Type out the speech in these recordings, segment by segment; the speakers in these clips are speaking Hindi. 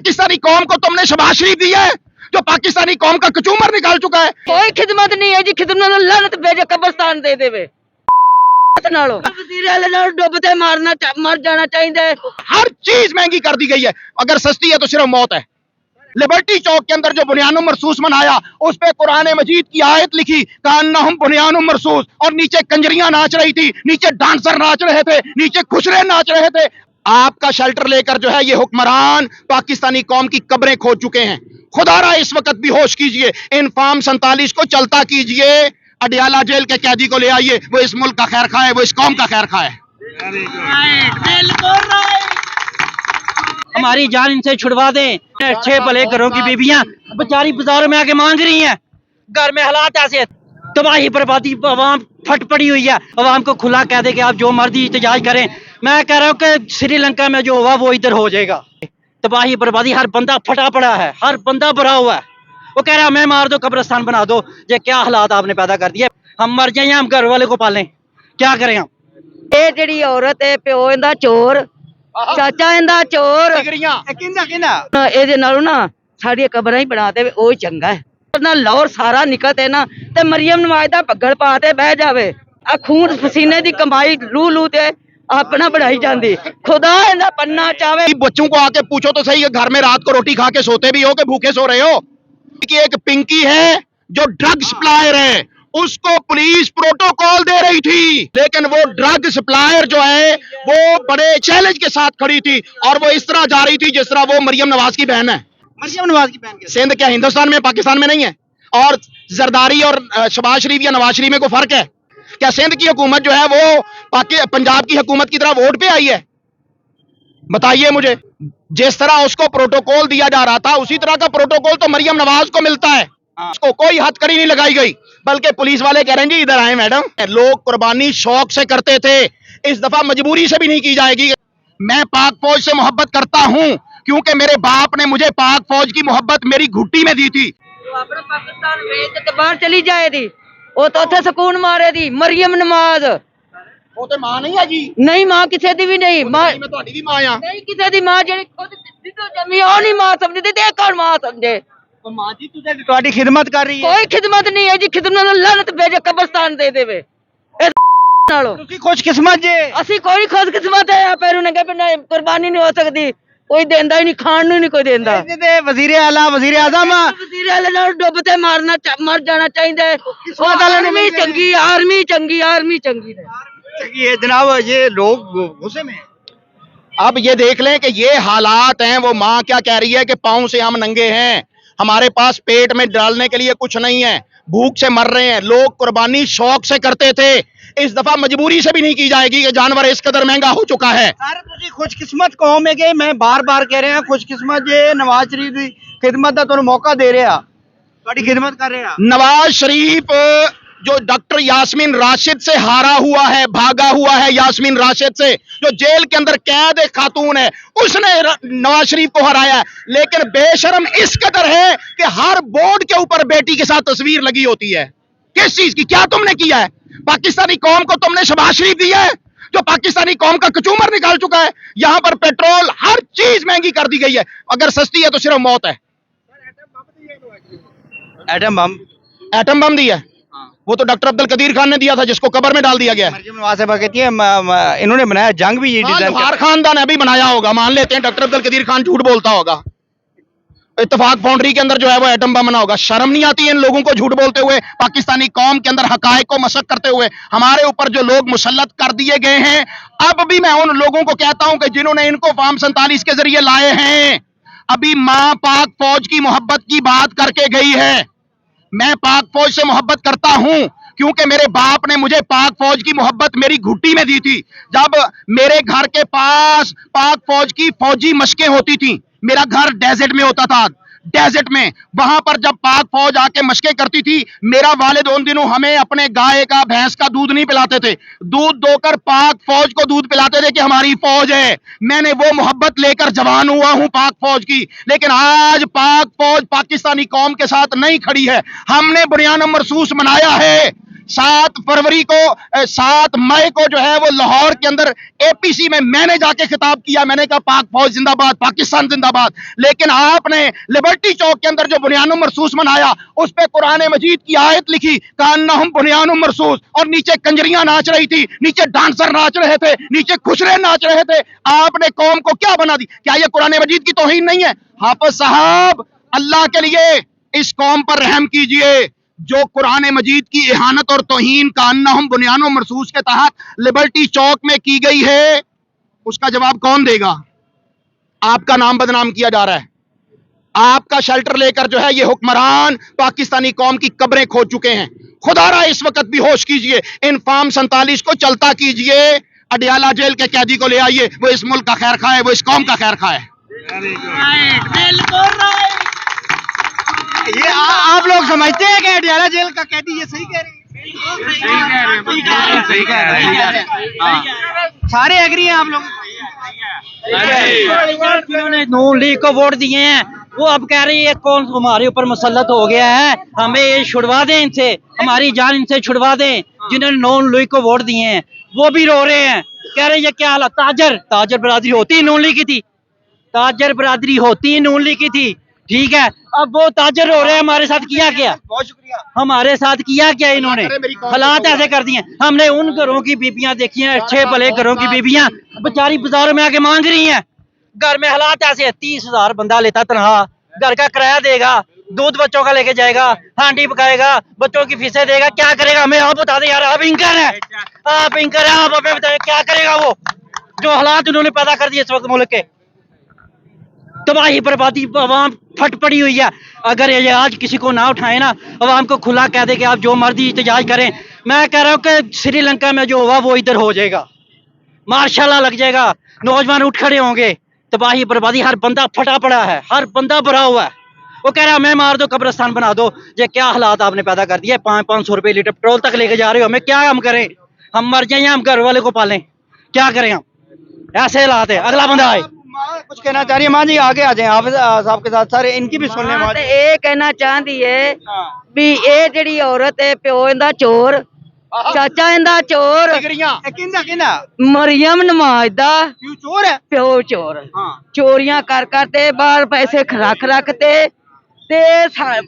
पाकिस्तानी कौम को तुमने शबाज शरीफ दी है जो पाकिस्तानी कौम का कचूमर निकाल चुका है। कोई खिदमत नहीं है जी, खिदमत लानत भेजे कब्रिस्तान दे देवे नालों वज़ीर आला नाल डुबते मर जाना चाहिए। हर चीज महंगी कर दी गई है, अगर सस्ती है तो सिर्फ मौत है। लिबर्टी चौक के अंदर जो बुनियानुम मरसूस मनाया उस पे कुरान मजीद की आयत लिखी कान्नहुम बुनियानुम मरसूस, और नीचे कंजरियां नाच रही थी, नीचे डांसर नाच रहे थे, नीचे खुशरे नाच रहे थे। आपका शेल्टर लेकर जो है ये हुक्मरान पाकिस्तानी कौम की कब्रें खोद चुके हैं। खुदारा इस वक्त भी होश कीजिए, इन फार्म 47 को चलता कीजिए, अडियाला जेल के कैदी को ले आइए, वो इस मुल्क का खैर खाए, वो इस कौम का खैर खाए। हमारी जान इनसे छुड़वा दें। अच्छे भले घरों की बीबियां बेचारी बाजारों में आके मांग रही हैं, घर में हालात ऐसे तबाही बर्बादी, आवाम फट पड़ी हुई है। आवाम को खुला कह दे कि आप जो मर्जी एहतजाज करें। मैं कह रहा हूँ कि श्रीलंका में जो हुआ वो इधर हो जाएगा। तबाही बर्बादी, हर बंदा फटा पड़ा है, हर बंदा भरा हुआ है। वो कह रहा है हमें मार दो, कब्रिस्तान बना दो। ये क्या हालात आपने पैदा कर दिए। हम मर जाए, हम घर वाले को पालें, क्या करें हम। ये जिहड़ी औरत है प्यो इंदा चोर, चाचा इंदा चोर, ਇਹਦੇ ਨਾਲੋਂ ਨਾ ਸਾਡੀਆਂ ਕਬਰਾਂ ਹੀ ਬਣਾ ਦੇਵੇ ਉਹ ਹੀ ਚੰਗਾ ਹੈ। ਨਾ ਲਾਹੌਰ ਸਾਰਾ ਨਿਕਲਦੇ ਨਾ ਤੇ ਮਰੀਮ ਨਵਾਜ਼ ਦਾ ਭੱਗੜ ਪਾ ਤੇ ਬਹਿ ਜਾਵੇ। ਆ ਖੂਨ ਪਸੀਨੇ ਦੀ ਕਮਾਈ ਲੂ ਲੂ ਤੇ अपना बढ़ाई जाती। खुदा इन्दा पन्ना चावे। बच्चों को आके पूछो तो सही, घर में रात को रोटी खा के सोते भी हो कि भूखे सो रहे हो। कि एक पिंकी है जो ड्रग सप्लायर है, उसको पुलिस प्रोटोकॉल दे रही थी, लेकिन वो ड्रग सप्लायर जो है वो बड़े चैलेंज के साथ खड़ी थी और वो इस तरह जा रही थी जिस तरह वो मरियम नवाज की बहन है। मरियम नवाज की बहन सिंध क्या हिंदुस्तान में, पाकिस्तान में नहीं है? और जरदारी और शबाज शरीफ या नवाज शरीफ में कोई फर्क है क्या? सिंध की हुकूमत जो है वो पंजाब की हुकूमत की तरह वोट पे आई है? बताइए मुझे। जिस तरह उसको प्रोटोकॉल दिया जा रहा था उसी तरह का प्रोटोकॉल तो मरियम नवाज को मिलता है। उसको कोई हथकड़ी नहीं लगाई गई, बल्कि पुलिस वाले कह रहे हैं जी इधर आए मैडम। लोग कुर्बानी शौक से करते थे, इस दफा मजबूरी से भी नहीं की जाएगी। मैं पाक फौज से मोहब्बत करता हूं क्योंकि मेरे बाप ने मुझे पाक फौज की मोहब्बत मेरी घुट्टी में दी थी। अपना पाकिस्तान बेच के बाहर चली जाए थी, वो तो उथे सुकून मारे थी। मरियम नवाज वो तो मां नहीं है जी, नहीं मां किसी दी भी नहीं। मां मैं तो भी मां आ नहीं किसी दी मां जेड़ी खुद जिद्दो जमी ओ नहीं मां समझदी ते कौन मां समझे। मां जी तुहाडी खिदमत कर रही है। कोई खिदमत नहीं है जी, खिदमत लानत भेजे कब्रिस्तान दे देवे नालों। ਤੁਸੀਂ खुशकिस्मत जे। ਅਸੀਂ ਕੋਈ खुशकिस्मत है पैरू ने कहा कुर्बानी नहीं हो सकती, कोई देंदा ही नहीं, खान नहीं कोई देंदा। ते वजीर आला वजीर आजम वजीर आला नाल डुबते मर जाना चाहिए। आर्मी चंगी, आर्मी चंगी, आर्मी चंगी ये जनाब ये लोग गुस्से में। अब ये देख लें कि ये हालात हैं। वो माँ क्या कह रही है कि पाँव से हम नंगे हैं, हमारे पास पेट में डालने के लिए कुछ नहीं है, भूख से मर रहे हैं। लोग कुर्बानी शौक से करते थे, इस दफा मजबूरी से भी नहीं की जाएगी कि जानवर इस कदर महंगा हो चुका है। सर तुसी खुशकिस्मत कौम है कि मैं बार बार कह रहा खुशकिस्मत जे नवाज शरीफ की खिदमत का तुहानू मौका दे रहा, तुहाडी खिदमत कर रहा। नवाज शरीफ जो डॉक्टर यास्मीन राशिद से हारा हुआ है, भागा हुआ है, यास्मीन राशिद से जो जेल के अंदर कैद खातून है, उसने नवाज शरीफ को हराया। लेकिन बेशरम इस कदर है कि हर बोर्ड के ऊपर बेटी के साथ तस्वीर लगी होती है। किस चीज की? क्या तुमने किया है? पाकिस्तानी कौम को तुमने शबाज शरीफ दिया है जो पाकिस्तानी कौम का कचूमर निकाल चुका है। यहां पर पेट्रोल, हर चीज महंगी कर दी गई है, अगर सस्ती है तो सिर्फ मौत है। एटम बम, एटम बम दिया है, वो तो डॉक्टर अब्दुल कदीर खान ने दिया था जिसको कब्र में डाल दिया गया। मरियम नवाज साहब कहती है इन्होंने बनाया, जंग भी ये डिजाइन जोहार खानदान ने भी बनाया होगा, मान लेते हैं डॉक्टर अब्दुल कदीर खान झूठ बोलता होगा, इत्तेफाक फाउंड्री के अंदर जो है वो एटम बम बना होगा। शर्म नहीं आती इन लोगों को झूठ बोलते हुए, पाकिस्तानी कौम के अंदर हकायक को मशक करते हुए। हमारे ऊपर जो लोग मुसल्लत कर दिए गए हैं, अब भी मैं उन लोगों को कहता हूं कि जिन्होंने इनको फार्म 47 के जरिए लाए हैं, अभी मां पाक फौज की मोहब्बत की बात करके गई है। मैं पाक फौज से मोहब्बत करता हूं क्योंकि मेरे बाप ने मुझे पाक फौज की मोहब्बत मेरी घुट्टी में दी थी। जब मेरे घर के पास पाक फौज की फौजी मशकें होती थी, मेरा घर डेजर्ट में होता था, डेजर्ट में, वहां पर जब पाक फौज आके मशकें करती थी, मेरा वालिद उन दिनों हमें अपने गाय का, भैंस का दूध नहीं पिलाते थे, दूध दोकर पाक फौज को दूध पिलाते थे कि हमारी फौज है। मैंने वो मोहब्बत लेकर जवान हुआ हूं पाक फौज की। लेकिन आज पाक फौज पाकिस्तानी कौम के साथ नहीं खड़ी है। हमने बुनियानुम मरसूस मनाया है 7 फरवरी को 7 मई को जो है वो लाहौर के अंदर एपीसी में मैंने जाके खिताब किया, मैंने कहा पाक फौज जिंदाबाद, पाकिस्तान जिंदाबाद। लेकिन आपने लिबर्टी चौक के अंदर जो बुनियानुम मरसूस मनाया, उस पे कुरान मजीद की आयत लिखी, कान्नहुम बुनियानुम मरसूस, और नीचे कंजरियां नाच रही थी, नीचे डांसर नाच रहे थे, नीचे खुशरे नाच रहे थे। आपने कौम को क्या बना दी? क्या ये कुरान मजीद की तौहीन नहीं है? हाफिज साहब, अल्लाह के लिए इस कौम पर रहम कीजिए जो कुरान मजीद की इहानत और तौहीन का अन्नहुम बुनियानो मरसूस के तहत लिबर्टी चौक में की गई है। उसका जवाब कौन देगा? आपका नाम बदनाम किया जा रहा है। आपका शेल्टर लेकर जो है ये हुक्मरान पाकिस्तानी कौम की कब्रें खोद चुके हैं। खुदारा इस वक्त भी होश कीजिए, इन फार्म 47 को चलता कीजिए, अडियाला जेल के कैदी को ले आइए, वो इस मुल्क का खैर खाए, वो इस कौम का खैर खाए। ये आप लोग समझते हैं कि अडियाला जेल का कैदी ये सही कह रहे हैं? सही कह रहे हैं। सारे एग्री हैं आप लोग? जिन्होंने नून लीग को वोट दिए हैं वो अब कह रही है कौन हमारे ऊपर मुसल्लत हो गया है, हमें ये छुड़वा दें इनसे, हमारी जान इनसे छुड़वा दें। जिन्होंने नून लीग को वोट दिए हैं वो भी रो रहे हैं, कह रहे हैं ये क्या हालत। ताजर बरादरी होती नून लीग की थी, ताजर बरादरी होती नून लीग की थी, ठीक है। अब वो ताजर हो रहे हैं, हमारे साथ किया क्या? बहुत शुक्रिया। हमारे साथ किया क्या इन्होंने? हालात ऐसे कर दिए। हमने उन घरों की बीबियां देखी हैं, अच्छे भले घरों की बीबियां बेचारी बाजारों में आके मांग रही हैं। घर में हालात ऐसे है, 30,000 बंदा लेता तनहा, घर का किराया देगा, दूध बच्चों का लेके जाएगा, हांडी पकाएगा, बच्चों की फीसें देगा, क्या करेगा? हमें आप बता दें यार, आप इंकर है, आप इंकर है, आप हमें बताएं क्या करेगा वो, जो हालात उन्होंने पैदा कर दिए इस वक्त मुल्क के। तबाही बर्बादी, अवाम फट पड़ी हुई है। अगर ये आज किसी को ना उठाए ना, अवाम को खुला कह दे कि आप जो मर्जी एहतजाज करें, मैं कह रहा हूँ कि श्रीलंका में जो हुआ वो इधर हो जाएगा, मार्शाल्लाह लग जाएगा, नौजवान उठ खड़े होंगे। तबाही बर्बादी, हर बंदा फटा पड़ा है, हर बंदा भरा हुआ है। वो कह रहा है हमें मार दो, कब्रिस्तान बना दो। ये क्या हालात आपने पैदा कर दिए? 500 रुपए लीटर पेट्रोल तक लेके जा रहे हो, हमें क्या हम करें? हम मर जाए या हम घर वाले को पालें? क्या करें हम? ऐसे हालात है। अगला बंदा आए। कुछ कहना चाह रही है माँ जी? आगे आ जाए हाफिज साहब के साथ, सारे इनकी भी सुन लें। माँ जी ਇਹ ਕਹਿਣਾ ਚਾਹੁੰਦੀ ਏ ਵੀ ਇਹ ਜਿਹੜੀ ਔਰਤ ਹੈ ਪਿਓ ਇਹਦਾ ਚੋਰ, ਚਾਚਾ ਇਹਦਾ ਚੋਰ, किंदा किंदा ਮਰੀਮ ਨਵਾਜ਼ ਦਾ क्यों चोर है? ਪਿਓ ਚੋਰ। हाँ। ਚੋਰੀਆਂ ਕਰ ਤੇ ਬਾਹਰ ਪੈਸੇ ਰੱਖ ਤੇ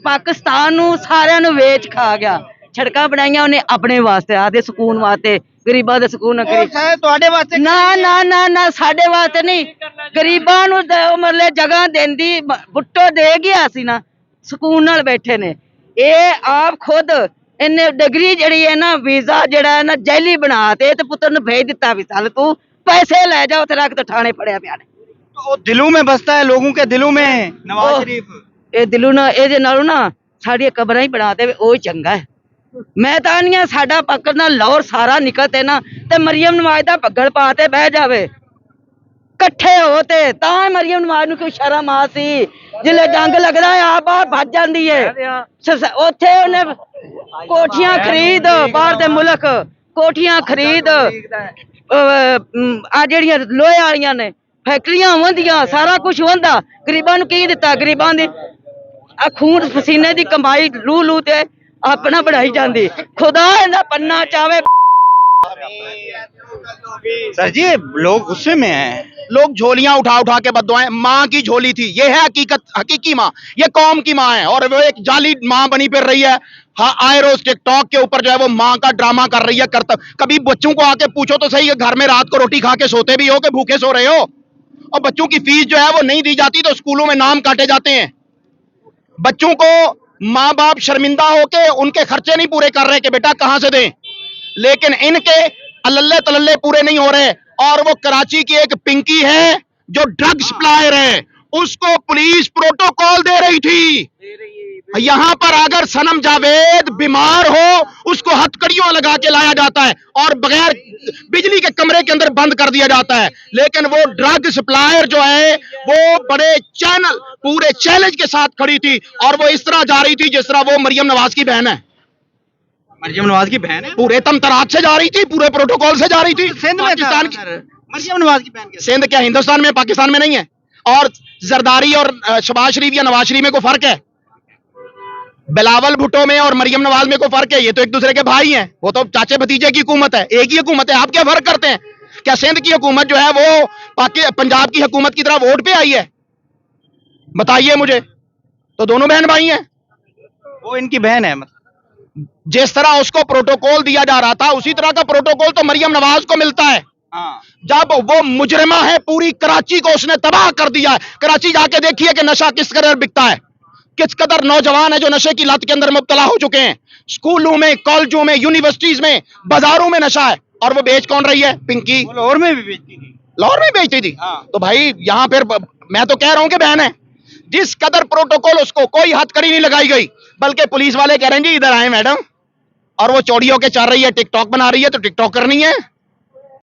ਪਾਕਿਸਤਾਨ ਨੂੰ ਸਾਰਿਆਂ ਨੂੰ ਵੇਚ ਖਾ ਗਿਆ। ਸੜਕਾਂ ਬਣਾਈਆਂ ਉਹਨੇ ਆਪਣੇ ਵਾਸਤੇ, ਆਦੇ ਸਕੂਨ ਵਾਸਤੇ, ਗਰੀਬਾਂ ਦੇ ਸਕੂਨ ਨਾ और ਕਰੀ। शायद ਤੁਹਾਡੇ ਵਾਸਤੇ ਨਾ ਨਾ ਨਾ ਨਾ ਸਾਡੇ ਵਾਸਤੇ ਨਹੀਂ, ਗਰੀਬਾਂ ਨੂੰ ਮਰਲੇ ਜਗ੍ਹਾ ਦਿੰਦੀ, ਬੁੱਟੋ ਦੇ ਗਿਆ ਸੀ ਨਾ, ਸਕੂਨ ਨਾਲ ਬੈਠੇ ਨੇ। ਇਹ ਆਪ ਖੁਦ ਇਹਨੇ ਡਿਗਰੀ ਜਿਹੜੀ ਹੈ ਨਾ, ਵੀਜ਼ਾ ਜਿਹੜਾ ਹੈ ਨਾ ਜੈਲੀ ਬਣਾ ਤੇ ਪੁੱਤਰ ਨੂੰ ਭੇਜ ਦਿੱਤਾ ਵੀ ਚੱਲ ਤੂੰ ਪੈਸੇ ਲੈ ਜਾ ਉੱਥੇ ਰੱਖ, ਤੇ ਥਾਣੇ ਪੜਿਆ ਪਿਆ ਨੇ। तो दिलों में बसता है, लोगों के दिलों में नवाज ਉਹ शरीफ। ਇਹ ਦਿਲੋਂ ਨਾ, ਇਹਦੇ ਨਾਲੋਂ ਨਾ ਸਾਡੀਆਂ ਕਬਰਾਂ ਹੀ ਬਣਾ ਦੇਵੇ, ਉਹ ਹੀ ਚੰਗਾ ਹੈ। ਮੈਂ ਤਾਂ ਨਹੀਂ ਆ ਸਾਡਾ ਪਕੜਨਾ ਲਾਹੌਰ ਸਾਰਾ ਨਿਕਲ ਤੇ ਨਾ, ਤੇ ਮਰੀਮ ਨਵਾਜ਼ ਦਾ ਪੱਗੜ ਪਾ ਤੇ ਬਹਿ ਜਾਵੇ, ਇਕੱਠੇ ਹੋ ਤੇ ਤਾਂ ਮਰੀਮ ਨਵਾਜ਼ ਨੂੰ ਕੋਈ ਸ਼ਰਮ ਆ ਸੀ। ਜਿਲੇ ਜੰਗ ਲੱਗਦਾ ਆ ਬਾਹਰ ਭੱਜ ਜਾਂਦੀ ਏ, ਉੱਥੇ ਉਹਨੇ ਕੋਠੀਆਂ ਖਰੀਦ, ਬਾਹਰ ਦੇ ਮੁਲਕ ਕੋਠੀਆਂ ਖਰੀਦ, ਆ ਜਿਹੜੀਆਂ ਲੋਹੇ ਵਾਲੀਆਂ ਨੇ ਫੈਕਟਰੀਆਂ ਹੁੰਦੀਆਂ, ਸਾਰਾ ਕੁਝ ਹੁੰਦਾ, ਗਰੀਬਾਂ ਨੂੰ ਕੀ ਦਿੱਤਾ? ਗਰੀਬਾਂ ਦੀ ਆ ਖੂਨ ਪਸੀਨੇ ਦੀ ਕਮਾਈ ਲੂ ਲੂ ਤੇ अपना बढ़ाई जाती। खुदा इहदा पन्ना चावे। सर जी लोग गुस्से में हैं। लोग झोलियां उठा उठा के बद्दुआएं, माँ की झोली थी, ये है हकीकत, हकीकी माँ, ये कौम की माँ है, और वो एक जाली माँ बनी फिर रही है। हाँ, आए रोज टिकटॉक के ऊपर जो है वो माँ का ड्रामा कर रही है। कभी बच्चों को आके पूछो तो सही, घर में रात को रोटी खा के सोते भी हो कि भूखे सो रहे हो? और बच्चों की फीस जो है वो नहीं दी जाती तो स्कूलों में नाम काटे जाते हैं। बच्चों को माँ बाप शर्मिंदा होके उनके खर्चे नहीं पूरे कर रहे कि बेटा कहां से दें, लेकिन इनके अल्ले तलल्ले पूरे नहीं हो रहे। और वो कराची की एक पिंकी है जो ड्रग सप्लायर है, उसको पुलिस प्रोटोकॉल दे रही थी। यहां पर अगर सनम जावेद बीमार हो उसको हथकड़ियों लगा के लाया जाता है और बगैर बिजली के कमरे के अंदर बंद कर दिया जाता है। लेकिन वो ड्रग सप्लायर जो है वो बड़े चैनल पूरे चैलेंज के साथ खड़ी थी, और वो इस तरह जा रही थी जिस तरह वो मरियम नवाज की बहन है। मरियम नवाज की बहन है? पूरे तमतराज से जा रही थी, पूरे प्रोटोकॉल से जा रही थी। सिंध में पाकिस्तान की मरियम नवाज की बहन सिंध क्या हिंदुस्तान में, पाकिस्तान में नहीं है? और जरदारी और शबाज शरीफ या नवाज शरीफ में कोई फर्क है? बिलावल भुट्टो में और मरियम नवाज में कोई फर्क है? ये तो एक दूसरे के भाई हैं, वो तो चाचे भतीजे की हुकूमत है, एक ही हुकूमत है। आप क्या फर्क करते हैं? क्या सिंध की हुकूमत जो है वो पंजाब की हुकूमत की तरह वोट पे आई है? बताइए मुझे। तो दोनों बहन भाई हैं। वो इनकी बहन है मतलब। जिस तरह उसको प्रोटोकॉल दिया जा रहा था उसी तरह का प्रोटोकॉल तो मरियम नवाज को मिलता है। हाँ जब वो मुजरिमा है, पूरी कराची को उसने तबाह कर दिया है। कराची जाके देखिए कि नशा किस कदर बिकता है, किस कदर नौजवान है जो नशे की लत के अंदर मुब्तला हो चुके हैं। स्कूलों में, कॉलेजों में, यूनिवर्सिटीज में, बाजारों में नशा है। और वो बेच कौन रही है? पिंकी वो लाहौर में भी बेचती थी। लाहौर में बेचती थी। हाँ। तो भाई यहां फिर मैं तो कह रहा हूं कि बहन है, जिस कदर प्रोटोकॉल, उसको कोई हथकड़ी नहीं लगाई गई, बल्कि पुलिस वाले कह रहे हैं जी इधर आए मैडम, और वो चौड़ी होके चल रही है, टिकटॉक बना रही है, तो टिकटॉक करनी है।